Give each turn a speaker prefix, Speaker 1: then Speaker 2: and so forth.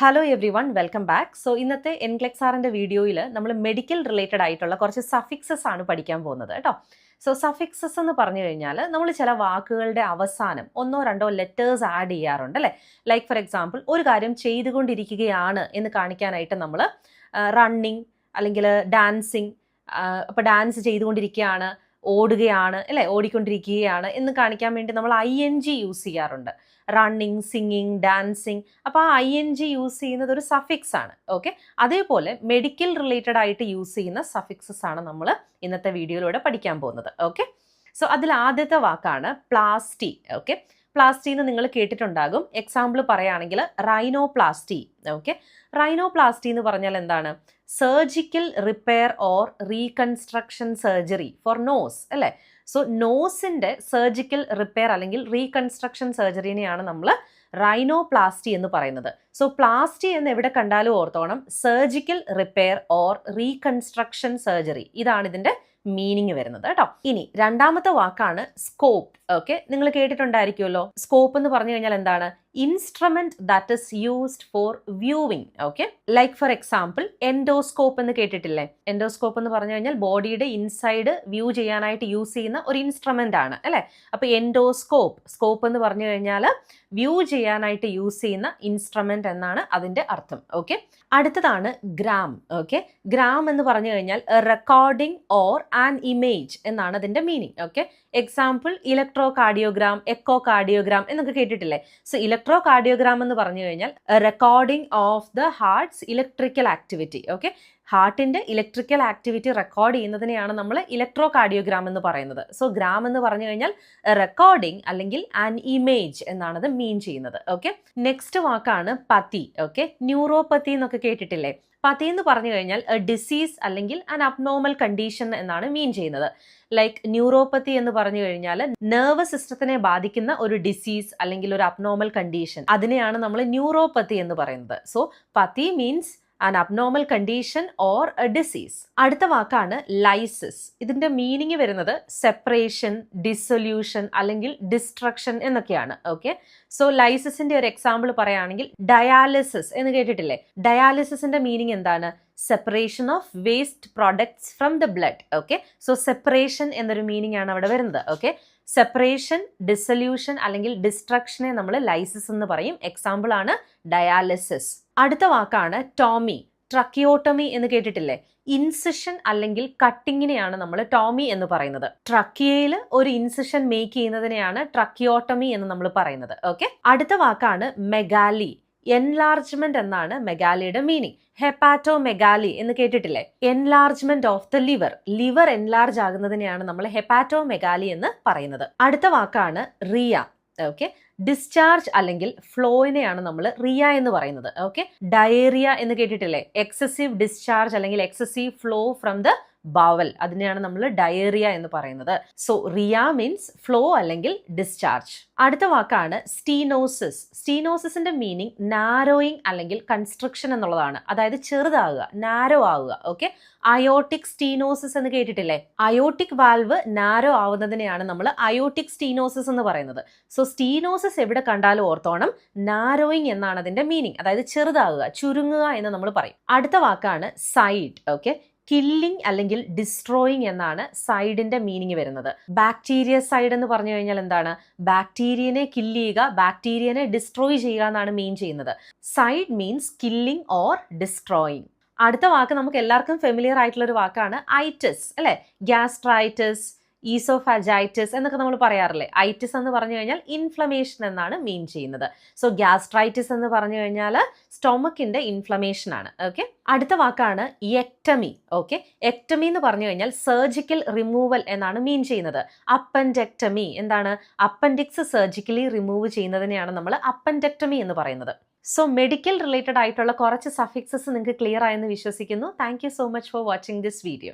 Speaker 1: Hello every one, welcome back. So ഇന്നത്തെ NCLEX ആറിൻ്റെ വീഡിയോയിൽ നമ്മൾ മെഡിക്കൽ റിലേറ്റഡ് ആയിട്ടുള്ള കുറച്ച് സഫിക്സസ് ആണ് പഠിക്കാൻ പോകുന്നത് കേട്ടോ. സോ സഫിക്സസ് എന്ന് പറഞ്ഞു കഴിഞ്ഞാൽ നമ്മൾ ചില വാക്കുകളുടെ അവസാനം ഒന്നോ രണ്ടോ ലെറ്റേഴ്സ് ആഡ് ചെയ്യാറുണ്ട് അല്ലേ. ലൈക്ക് ഫോർ എക്സാമ്പിൾ, ഒരു കാര്യം ചെയ്തുകൊണ്ടിരിക്കുകയാണ് എന്ന് കാണിക്കാനായിട്ട് നമ്മൾ റണ്ണിങ് അല്ലെങ്കിൽ ഡാൻസിങ്, അപ്പോൾ ഡാൻസ് ചെയ്തുകൊണ്ടിരിക്കുകയാണ്, ഓടുകയാണ് അല്ലേ, ഓടിക്കൊണ്ടിരിക്കുകയാണ് എന്ന് കാണിക്കാൻ വേണ്ടി നമ്മൾ ING യൂസ് ചെയ്യാറുണ്ട്. Running, singing, dancing. അപ്പോൾ ആ ING യൂസ് ചെയ്യുന്നത് ഒരു സഫിക്സ് ആണ്. ഓക്കെ, അതേപോലെ മെഡിക്കൽ റിലേറ്റഡ് ആയിട്ട് യൂസ് ചെയ്യുന്ന സഫിക്സസ് ആണ് നമ്മൾ ഇന്നത്തെ വീഡിയോയിലൂടെ പഠിക്കാൻ പോകുന്നത്. ഓക്കെ, സോ അതിൽ ആദ്യത്തെ വാക്കാണ് പ്ലാസ്റ്റി. ഓക്കെ, പ്ലാസ്റ്റി എന്ന് നിങ്ങൾ കേട്ടിട്ടുണ്ടാകും. എക്സാമ്പിൾ പറയുകയാണെങ്കിൽ റൈനോപ്ലാസ്റ്റി. ഓക്കെ, റൈനോപ്ലാസ്റ്റി എന്ന് പറഞ്ഞാൽ എന്താണ്? Surgical repair or reconstruction surgery for nose അല്ലേ. സോ നോസിൻ്റെ സർജിക്കൽ റിപ്പയർ അല്ലെങ്കിൽ റീകൺസ്ട്രക്ഷൻ സർജറിനെയാണ് നമ്മൾ റൈനോപ്ലാസ്റ്റി എന്ന് പറയുന്നത്. സോ പ്ലാസ്റ്റി എന്ന് എവിടെ കണ്ടാലും ഓർത്തോണം, surgical repair or reconstruction surgery, ഇതാണ് ഇതിൻ്റെ മീനിങ് വരുന്നത് കേട്ടോ. ഇനി രണ്ടാമത്തെ വാക്കാണ് സ്കോപ്പ്. ഓക്കെ, നിങ്ങൾ കേട്ടിട്ടുണ്ടായിരിക്കുമല്ലോ. സ്കോപ്പ് എന്ന് പറഞ്ഞു കഴിഞ്ഞാൽ എന്താണ്? Instrument that is used for viewing. Okay, like for example endoscope എന്ന് കേട്ടിട്ടില്ലേ? എൻഡോസ്കോപ്പ് എന്ന് പറഞ്ഞു കഴിഞ്ഞാൽ ബോഡിയുടെ ഇൻസൈഡ് വ്യൂ ചെയ്യാനായിട്ട് യൂസ് ചെയ്യുന്ന ഒരു ഇൻസ്ട്രുമെന്റ് ആണ് അല്ലേ. അപ്പോൾ എൻഡോസ്കോപ്പ്, സ്കോപ്പ് എന്ന് പറഞ്ഞു കഴിഞ്ഞാൽ വ്യൂ ചെയ്യാനായിട്ട് യൂസ് ചെയ്യുന്ന ഇൻസ്ട്രുമെന്റ് എന്നാണ് അതിന്റെ അർത്ഥം. ഓക്കെ, അടുത്തതാണ് ഗ്രാം. ഓക്കെ, ഗ്രാം എന്ന് പറഞ്ഞു കഴിഞ്ഞാൽ റെക്കോർഡിംഗ് ഓർ ആൻ ഇമേജ് എന്നാണ് അതിന്റെ meaning. Okay, example electrocardiogram, echocardiogram എന്നൊക്കെ കേട്ടിട്ടില്ലേ? സോ ഇലക്ട്രോ കാർഡിയോഗ്രാം എന്ന് പറഞ്ഞു കഴിഞ്ഞാൽ recording of the heart's electrical activity. Okay, ഹാർട്ടിന്റെ ഇലക്ട്രിക്കൽ ആക്ടിവിറ്റി റെക്കോർഡ് ചെയ്യുന്നതിനെയാണ് നമ്മൾ ഇലക്ട്രോ കാർഡിയോഗ്രാം എന്ന് പറയുന്നത്. സോ ഗ്രാം എന്ന് പറഞ്ഞു കഴിഞ്ഞാൽ റെക്കോർഡിംഗ് അല്ലെങ്കിൽ ആൻ ഇമേജ് എന്നാണ് അത് മീൻ ചെയ്യുന്നത്. ഓക്കെ, നെക്സ്റ്റ് വാക്കാണ് പതി. ഓക്കെ, ന്യൂറോപ്പതി എന്നൊക്കെ കേട്ടിട്ടില്ലേ? പതി എന്ന് പറഞ്ഞു കഴിഞ്ഞാൽ ഡിസീസ് അല്ലെങ്കിൽ ആൻ അബ്നോർമൽ കണ്ടീഷൻ എന്നാണ് മീൻ ചെയ്യുന്നത്. ലൈക്ക് ന്യൂറോപ്പതി എന്ന് പറഞ്ഞു കഴിഞ്ഞാൽ നെർവസ് സിസ്റ്റത്തിനെ ബാധിക്കുന്ന ഒരു ഡിസീസ് അല്ലെങ്കിൽ ഒരു അബ്നോർമൽ കണ്ടീഷൻ, അതിനെയാണ് നമ്മൾ ന്യൂറോപ്പതി എന്ന് പറയുന്നത്. സോ പതി means an abnormal condition or a disease. അടുത്ത വാക്കാണ് ലൈസിസ്. ഇതിന്റെ മീനിങ് വരുന്നത് സെപ്പറേഷൻ, ഡിസൊല്യൂഷൻ അല്ലെങ്കിൽ ഡിസ്ട്രക്ഷൻ എന്നൊക്കെയാണ്. ഓക്കെ, സോ ലൈസിസിന്റെ ഒരു എക്സാമ്പിൾ പറയുകയാണെങ്കിൽ ഡയാലിസിസ് എന്ന് കേട്ടിട്ടില്ലേ? ഡയാലിസിസിന്റെ മീനിങ് എന്താണ്? Separation of waste products from the blood. Okay, so separation എന്നൊരു മീനിങ് ആണ് അവിടെ വരുന്നത്. ഓക്കെ, സെപ്പറേഷൻ, ഡിസൊല്യൂഷൻ അല്ലെങ്കിൽ ഡിസ്ട്രക്ഷനെ നമ്മൾ ലൈസിസ് എന്ന് പറയും. എക്സാമ്പിൾ ആണ് ഡയാലിസിസ്. അടുത്ത വാക്കാണ് ടോമി. ട്രക്കിയോട്ടമി എന്ന് കേട്ടിട്ടില്ലേ? ഇൻസിഷൻ അല്ലെങ്കിൽ കട്ടിങ്ങിനെയാണ് നമ്മൾ ടോമി എന്ന് പറയുന്നത്. ട്രക്കിയയിൽ ഒരു ഇൻസിഷൻ മേക്ക് ചെയ്യുന്നതിനെയാണ് ട്രക്കിയോട്ടമി എന്ന് നമ്മൾ പറയുന്നത്. ഓക്കെ, അടുത്ത വാക്കാണ് മെഗാലി. എൻലാർജ്മെന്റ് എന്നാണ് മെഗാലിയുടെ മീനിങ്. ഹെപ്പാറ്റോ മെഗാലി എന്ന് കേട്ടിട്ടില്ലേ? Enlargement of the liver. Liver enlarge ആകുന്നതിനെയാണ് നമ്മൾ ഹെപ്പാറ്റോ മെഗാലി എന്ന് പറയുന്നത്. അടുത്ത വാക്കാണ് റിയ. ഓക്കെ, ഡിസ്ചാർജ് അല്ലെങ്കിൽ ഫ്ലോയിനെയാണ് നമ്മൾ റിയ എന്ന് പറയുന്നത്. ഓക്കെ, ഡയേറിയ എന്ന് കേട്ടിട്ടില്ലേ? എക്സസീവ് ഡിസ്ചാർജ് അല്ലെങ്കിൽ excessive flow from the bowel, അതിനെയാണ് നമ്മൾ ഡയേറിയ എന്ന് പറയുന്നത്. സോ റിയ മീൻസ് ഫ്ലോ അല്ലെങ്കിൽ ഡിസ്ചാർജ്. അടുത്ത വാക്കാണ് സ്റ്റീനോസിസ്. സ്റ്റീനോസിന്റെ മീനിങ് നാരോയിങ് അല്ലെങ്കിൽ കൺസ്ട്രക്ഷൻ എന്നുള്ളതാണ്. അതായത് ചെറുതാകുക, നാരോ ആവുക. ഓക്കെ, അയോട്ടിക് സ്റ്റീനോസിസ് എന്ന് കേട്ടിട്ടില്ലേ? അയോട്ടിക് വാൽവ് നാരോ ആവുന്നതിനെയാണ് നമ്മൾ അയോട്ടിക് സ്റ്റീനോസിസ് എന്ന് പറയുന്നത്. സോ സ്റ്റീനോസിസ് എവിടെ കണ്ടാലും ഓർത്തോണം, നാരോയിങ് എന്നാണ് അതിന്റെ മീനിങ്. അതായത് ചെറുതാകുക, ചുരുങ്ങുക എന്ന് നമ്മൾ പറയും. അടുത്ത വാക്കാണ് സൈഡ്. ഓക്കെ, കില്ലിംഗ് അല്ലെങ്കിൽ ഡിസ്ട്രോയിങ് എന്നാണ് സൈഡിന്റെ മീനിങ് വരുന്നത്. ബാക്ടീരിയ സൈഡ് എന്ന് പറഞ്ഞു കഴിഞ്ഞാൽ എന്താണ്? ബാക്ടീരിയനെ കില്ല് ചെയ്യുക, ബാക്ടീരിയനെ ഡിസ്ട്രോയ് ചെയ്യുക എന്നാണ് മീൻ ചെയ്യുന്നത്. Side means killing or destroying. അടുത്ത വാക്ക് നമുക്ക് എല്ലാവർക്കും ഫെമിലിയർ ആയിട്ടുള്ള ഒരു വാക്കാണ് ഐറ്റിസ് അല്ലെ. ഗ്യാസ്ട്രൈറ്റിസ്, ഈസോഫാജൈറ്റിസ് എന്നൊക്കെ നമ്മൾ പറയാറില്ലേ? ഐറ്റിസ് എന്ന് പറഞ്ഞു കഴിഞ്ഞാൽ ഇൻഫ്ലമേഷൻ എന്നാണ് മീൻ ചെയ്യുന്നത്. സോ ഗ്യാസ്ട്രൈറ്റിസ് എന്ന് പറഞ്ഞു കഴിഞ്ഞാൽ സ്റ്റൊമക്കിന്റെ ഇൻഫ്ലമേഷൻ ആണ്. ഓക്കെ, അടുത്ത വാക്കാണ് എക്ടമി. ഓക്കെ, എക്ടമി എന്ന് പറഞ്ഞു കഴിഞ്ഞാൽ സർജിക്കൽ റിമൂവൽ എന്നാണ് മീൻ ചെയ്യുന്നത്. അപ്പൻഡെക്ടമി എന്താണ്? അപ്പൻഡിക്സ് സർജിക്കലി റിമൂവ് ചെയ്യുന്നതിനെയാണ് നമ്മൾ അപ്പൻഡെക്ടമി എന്ന് പറയുന്നത്. സോ മെഡിക്കൽ റിലേറ്റഡ് ആയിട്ടുള്ള കുറച്ച് സഫിക്സസ് നിങ്ങൾക്ക് ക്ലിയർ ആയെന്ന് വിശ്വസിക്കുന്നു. Thank you so much for watching this video.